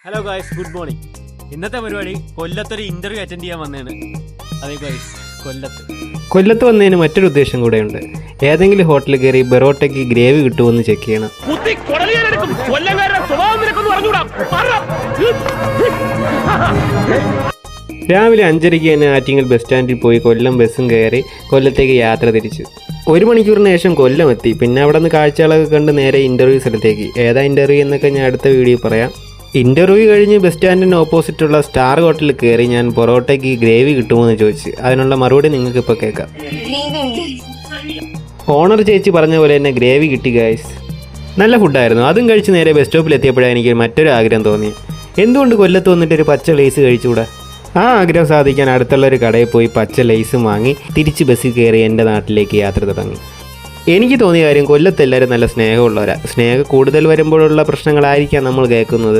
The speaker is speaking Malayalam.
Hello guys, good morning. ഇന്നത്തെ പരിപാടി കൊല്ലത്തൊരു ഇന്റർവ്യൂ അറ്റൻഡ് ചെയ്യാൻ വന്നതാണ്. അതെ ഗായ്സ്, കൊല്ലത്ത് വന്നതിന് മറ്റൊരു ഉദ്ദേശം കൂടെയുണ്ട്. ഏതെങ്കിലും ഹോട്ടലിൽ കയറി ബെറോട്ടയ്ക്ക് ഗ്രേവി കിട്ടുമെന്ന് ചെക്ക് ചെയ്യണം. രാവിലെ 5:30 തന്നെ ആറ്റിങ്ങൽ ബസ് സ്റ്റാൻഡിൽ പോയി കൊല്ലം ബസ്സും കയറി കൊല്ലത്തേക്ക് യാത്ര തിരിച്ചു. 1 മണിക്കൂറിന് ശേഷം കൊല്ലം എത്തി. പിന്നെ അവിടെ നിന്ന് കാഴ്ചകളൊക്കെ കണ്ട് നേരെ ഇൻ്റർവ്യൂ സ്ഥലത്തേക്ക്. ഏതാ ഇൻ്റർവ്യൂ എന്നൊക്കെ ഞാൻ അടുത്ത വീഡിയോ പറയാം. ഇൻ്റർവ്യൂ കഴിഞ്ഞ് ബസ് സ്റ്റാൻഡിന് ഓപ്പോസിറ്റുള്ള സ്റ്റാർ ഹോട്ടലിൽ കയറി ഞാൻ പൊറോട്ടയ്ക്ക് ഗ്രേവി കിട്ടുമോ എന്ന് ചോദിച്ചു. അതിനുള്ള മറുപടി നിങ്ങൾക്ക് ഇപ്പോൾ കേൾക്കാം. ഓണർ ചേച്ചി പറഞ്ഞ പോലെ തന്നെ ഗ്രേവി കിട്ടി ഗൈസ്. നല്ല ഫുഡായിരുന്നു. അതും കഴിച്ച് നേരെ ബസ് സ്റ്റോപ്പിൽ എത്തിയപ്പോഴാണ് എനിക്ക് മറ്റൊരു ആഗ്രഹം തോന്നി. എന്തുകൊണ്ട് കൊല്ലത്ത് വന്നിട്ട് ഒരു പച്ച ലേസ് കഴിച്ചുകൂടാ? ആ ആഗ്രഹം സാധിക്കാൻ അടുത്തുള്ളൊരു കടയിൽ പോയി പച്ച ലേസും വാങ്ങി തിരിച്ച് ബസ്സിൽ കയറി എൻ്റെ നാട്ടിലേക്ക് യാത്ര തുടങ്ങി. എനിക്ക് തോന്നിയ കാര്യം, കൊല്ലത്ത് എല്ലാവരും നല്ല സ്നേഹമുള്ളവരാണ്. സ്നേഹം കൂടുതൽ വരുമ്പോഴുള്ള പ്രശ്നങ്ങളായിരിക്കാം നമ്മൾ കേൾക്കുന്നത്.